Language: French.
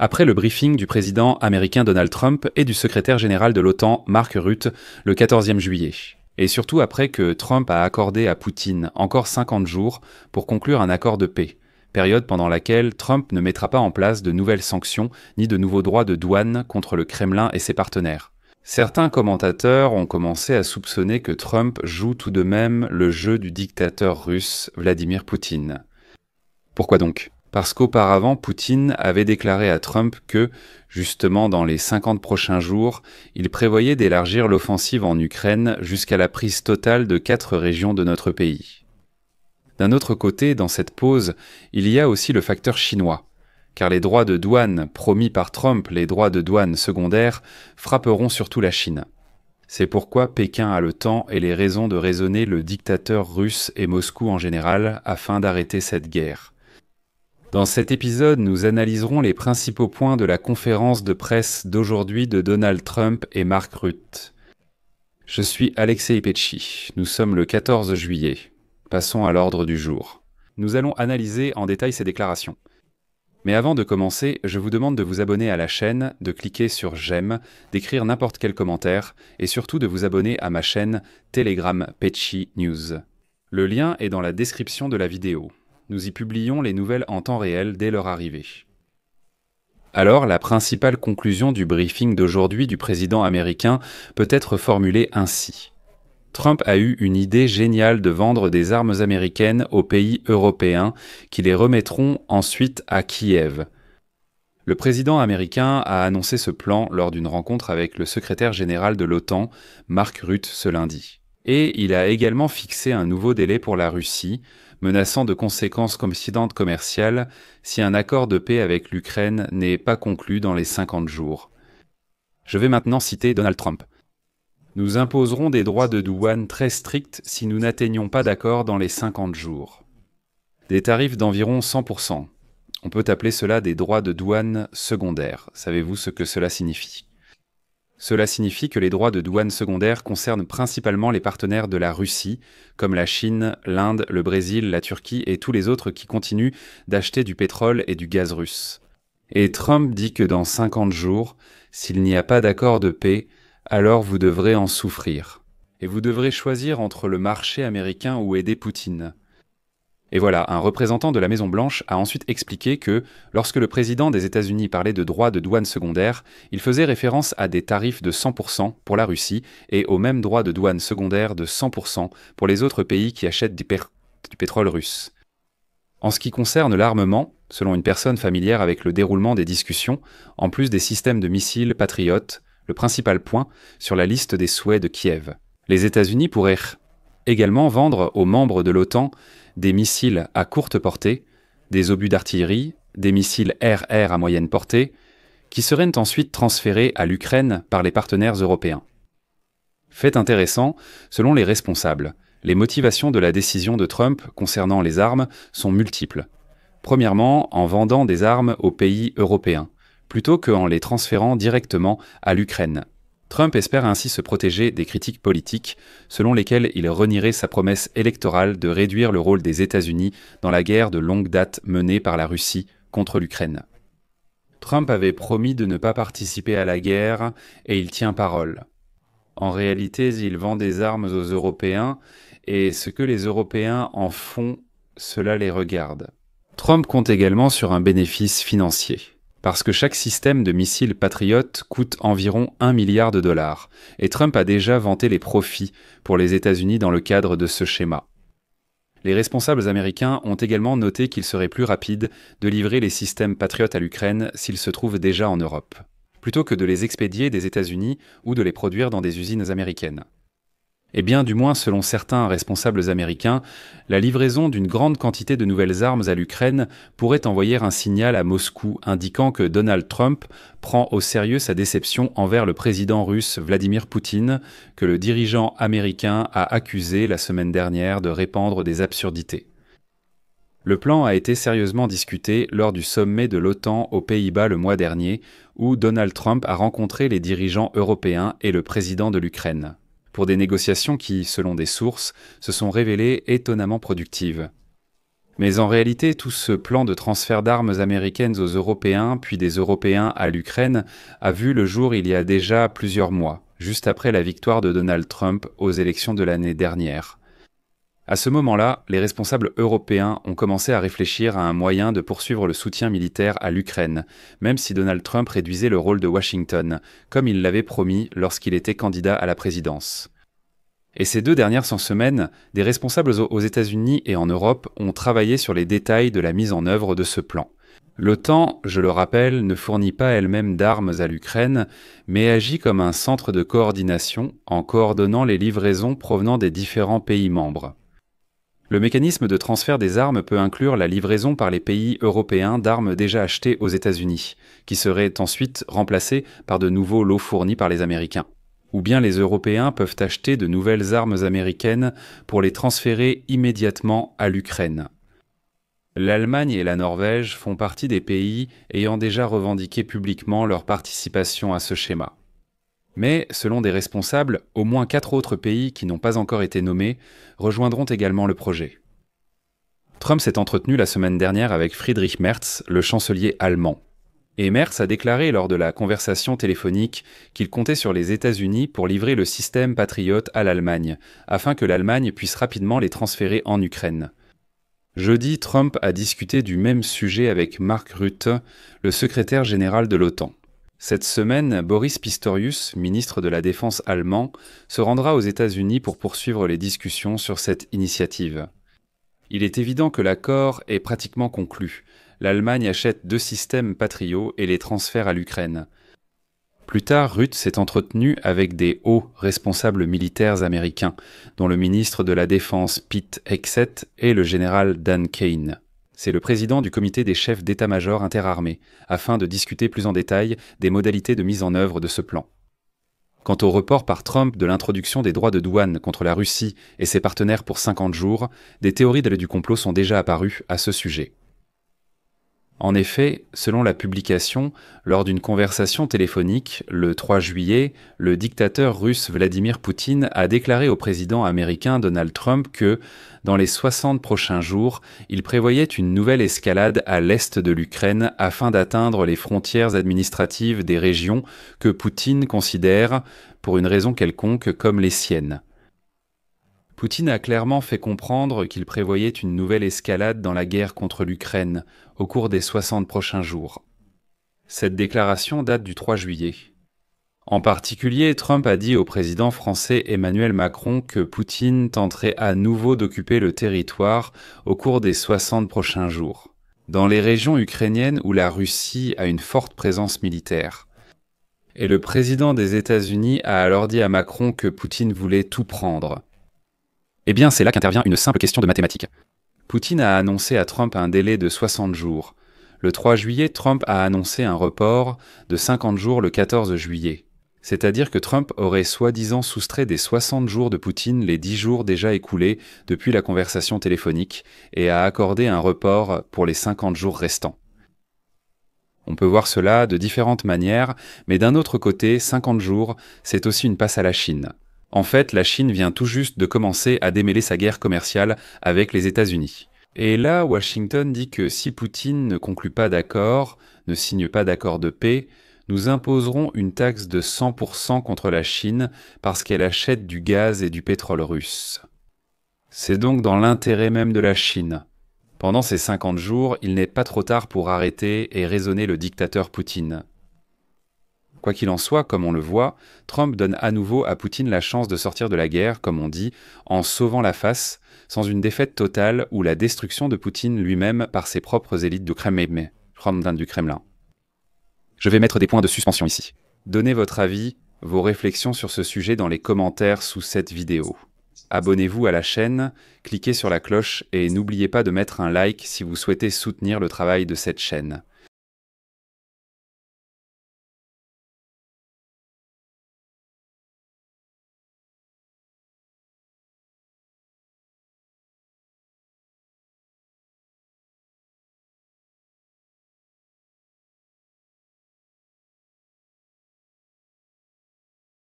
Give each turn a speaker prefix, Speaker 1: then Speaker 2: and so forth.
Speaker 1: Après le briefing du président américain Donald Trump et du secrétaire général de l'OTAN Mark Rutte le 14e juillet. Et surtout après que Trump a accordé à Poutine encore 50 jours pour conclure un accord de paix, période pendant laquelle Trump ne mettra pas en place de nouvelles sanctions ni de nouveaux droits de douane contre le Kremlin et ses partenaires. Certains commentateurs ont commencé à soupçonner que Trump joue tout de même le jeu du dictateur russe Vladimir Poutine. Pourquoi donc ? Parce qu'auparavant, Poutine avait déclaré à Trump que, justement dans les 50 prochains jours, il prévoyait d'élargir l'offensive en Ukraine jusqu'à la prise totale de 4 régions de notre pays. D'un autre côté, dans cette pause, il y a aussi le facteur chinois, car les droits de douane promis par Trump, les droits de douane secondaires, frapperont surtout la Chine. C'est pourquoi Pékin a le temps et les raisons de raisonner le dictateur russe et Moscou en général afin d'arrêter cette guerre. Dans cet épisode, nous analyserons les principaux points de la conférence de presse d'aujourd'hui de Donald Trump et Mark Rutte. Je suis Alexei Pecci, nous sommes le 14 juillet. Passons à l'ordre du jour. Nous allons analyser en détail ces déclarations. Mais avant de commencer, je vous demande de vous abonner à la chaîne, de cliquer sur « J'aime », d'écrire n'importe quel commentaire et surtout de vous abonner à ma chaîne Telegram Pecci News. Le lien est dans la description de la vidéo. Nous y publions les nouvelles en temps réel dès leur arrivée. Alors, la principale conclusion du briefing d'aujourd'hui du président américain peut être formulée ainsi. Trump a eu une idée géniale de vendre des armes américaines aux pays européens qui les remettront ensuite à Kiev. Le président américain a annoncé ce plan lors d'une rencontre avec le secrétaire général de l'OTAN, Mark Rutte, ce lundi. Et il a également fixé un nouveau délai pour la Russie, menaçant de conséquences commerciales si un accord de paix avec l'Ukraine n'est pas conclu dans les 50 jours. Je vais maintenant citer Donald Trump. Nous imposerons des droits de douane très stricts si nous n'atteignons pas d'accord dans les 50 jours. Des tarifs d'environ 100%. On peut appeler cela des droits de douane secondaires. Savez-vous ce que cela signifie ? Cela signifie que les droits de douane secondaires concernent principalement les partenaires de la Russie, comme la Chine, l'Inde, le Brésil, la Turquie et tous les autres qui continuent d'acheter du pétrole et du gaz russe. Et Trump dit que dans 50 jours, s'il n'y a pas d'accord de paix, alors vous devrez en souffrir. Et vous devrez choisir entre le marché américain ou aider Poutine. Et voilà, un représentant de la Maison-Blanche a ensuite expliqué que, lorsque le président des États-Unis parlait de droits de douane secondaires, il faisait référence à des tarifs de 100% pour la Russie et aux mêmes droits de douane secondaires de 100% pour les autres pays qui achètent du pétrole russe. En ce qui concerne l'armement, selon une personne familière avec le déroulement des discussions, en plus des systèmes de missiles Patriot, le principal point sur la liste des souhaits de Kiev. Les États-Unis pourraient également vendre aux membres de l'OTAN des missiles à courte portée, des obus d'artillerie, des missiles air-air à moyenne portée, qui seraient ensuite transférés à l'Ukraine par les partenaires européens. Fait intéressant, selon les responsables, les motivations de la décision de Trump concernant les armes sont multiples. Premièrement, en vendant des armes aux pays européens, plutôt qu'en les transférant directement à l'Ukraine. Trump espère ainsi se protéger des critiques politiques, selon lesquelles il renierait sa promesse électorale de réduire le rôle des États-Unis dans la guerre de longue date menée par la Russie contre l'Ukraine. Trump avait promis de ne pas participer à la guerre, et il tient parole. En réalité, il vend des armes aux Européens, et ce que les Européens en font, cela les regarde. Trump compte également sur un bénéfice financier. Parce que chaque système de missiles Patriot coûte environ 1 milliard de dollars, et Trump a déjà vanté les profits pour les États-Unis dans le cadre de ce schéma. Les responsables américains ont également noté qu'il serait plus rapide de livrer les systèmes Patriot à l'Ukraine s'ils se trouvent déjà en Europe, plutôt que de les expédier des États-Unis ou de les produire dans des usines américaines. Eh bien, du moins selon certains responsables américains, la livraison d'une grande quantité de nouvelles armes à l'Ukraine pourrait envoyer un signal à Moscou indiquant que Donald Trump prend au sérieux sa déception envers le président russe Vladimir Poutine, que le dirigeant américain a accusé la semaine dernière de répandre des absurdités. Le plan a été sérieusement discuté lors du sommet de l'OTAN aux Pays-Bas le mois dernier, où Donald Trump a rencontré les dirigeants européens et le président de l'Ukraine, pour des négociations qui, selon des sources, se sont révélées étonnamment productives. Mais en réalité, tout ce plan de transfert d'armes américaines aux Européens, puis des Européens à l'Ukraine, a vu le jour il y a déjà plusieurs mois, juste après la victoire de Donald Trump aux élections de l'année dernière. À ce moment-là, les responsables européens ont commencé à réfléchir à un moyen de poursuivre le soutien militaire à l'Ukraine, même si Donald Trump réduisait le rôle de Washington, comme il l'avait promis lorsqu'il était candidat à la présidence. Et ces 2 dernières semaines, des responsables aux États-Unis et en Europe ont travaillé sur les détails de la mise en œuvre de ce plan. L'OTAN, je le rappelle, ne fournit pas elle-même d'armes à l'Ukraine, mais agit comme un centre de coordination en coordonnant les livraisons provenant des différents pays membres. Le mécanisme de transfert des armes peut inclure la livraison par les pays européens d'armes déjà achetées aux États-Unis, qui seraient ensuite remplacées par de nouveaux lots fournis par les Américains. Ou bien les Européens peuvent acheter de nouvelles armes américaines pour les transférer immédiatement à l'Ukraine. L'Allemagne et la Norvège font partie des pays ayant déjà revendiqué publiquement leur participation à ce schéma. Mais, selon des responsables, au moins 4 autres pays qui n'ont pas encore été nommés rejoindront également le projet. Trump s'est entretenu la semaine dernière avec Friedrich Merz, le chancelier allemand. Et Merz a déclaré lors de la conversation téléphonique qu'il comptait sur les États-Unis pour livrer le système Patriot à l'Allemagne, afin que l'Allemagne puisse rapidement les transférer en Ukraine. Jeudi, Trump a discuté du même sujet avec Mark Rutte, le secrétaire général de l'OTAN. Cette semaine, Boris Pistorius, ministre de la Défense allemand, se rendra aux États-Unis pour poursuivre les discussions sur cette initiative. Il est évident que l'accord est pratiquement conclu. L'Allemagne achète 2 systèmes Patriot et les transfère à l'Ukraine. Plus tard, Rutte s'est entretenu avec des hauts responsables militaires américains, dont le ministre de la Défense Pete Hegseth et le général Dan Kane. C'est le président du comité des chefs d'état-major interarmés, afin de discuter plus en détail des modalités de mise en œuvre de ce plan. Quant au report par Trump de l'introduction des droits de douane contre la Russie et ses partenaires pour 50 jours, des théories du complot sont déjà apparues à ce sujet. En effet, selon la publication, lors d'une conversation téléphonique, le 3 juillet, le dictateur russe Vladimir Poutine a déclaré au président américain Donald Trump que, dans les 60 prochains jours, il prévoyait une nouvelle escalade à l'est de l'Ukraine afin d'atteindre les frontières administratives des régions que Poutine considère, pour une raison quelconque, comme les siennes. Poutine a clairement fait comprendre qu'il prévoyait une nouvelle escalade dans la guerre contre l'Ukraine au cours des 60 prochains jours. Cette déclaration date du 3 juillet. En particulier, Trump a dit au président français Emmanuel Macron que Poutine tenterait à nouveau d'occuper le territoire au cours des 60 prochains jours, dans les régions ukrainiennes où la Russie a une forte présence militaire. Et le président des États-Unis a alors dit à Macron que Poutine voulait tout prendre. Eh bien, c'est là qu'intervient une simple question de mathématiques. Poutine a annoncé à Trump un délai de 60 jours. Le 3 juillet, Trump a annoncé un report de 50 jours le 14 juillet. C'est-à-dire que Trump aurait soi-disant soustrait des 60 jours de Poutine les 10 jours déjà écoulés depuis la conversation téléphonique et a accordé un report pour les 50 jours restants. On peut voir cela de différentes manières, mais d'un autre côté, 50 jours, c'est aussi une passe à la Chine. En fait, la Chine vient tout juste de commencer à démêler sa guerre commerciale avec les États-Unis. Et là, Washington dit que si Poutine ne conclut pas d'accord, ne signe pas d'accord de paix, nous imposerons une taxe de 100% contre la Chine parce qu'elle achète du gaz et du pétrole russe. C'est donc dans l'intérêt même de la Chine. Pendant ces 50 jours, il n'est pas trop tard pour arrêter et raisonner le dictateur Poutine. Quoi qu'il en soit, comme on le voit, Trump donne à nouveau à Poutine la chance de sortir de la guerre, comme on dit, en sauvant la face, sans une défaite totale ou la destruction de Poutine lui-même par ses propres élites du Kremlin. Je vais mettre des points de suspension ici. Donnez votre avis, vos réflexions sur ce sujet dans les commentaires sous cette vidéo. Abonnez-vous à la chaîne, cliquez sur la cloche et n'oubliez pas de mettre un like si vous souhaitez soutenir le travail de cette chaîne.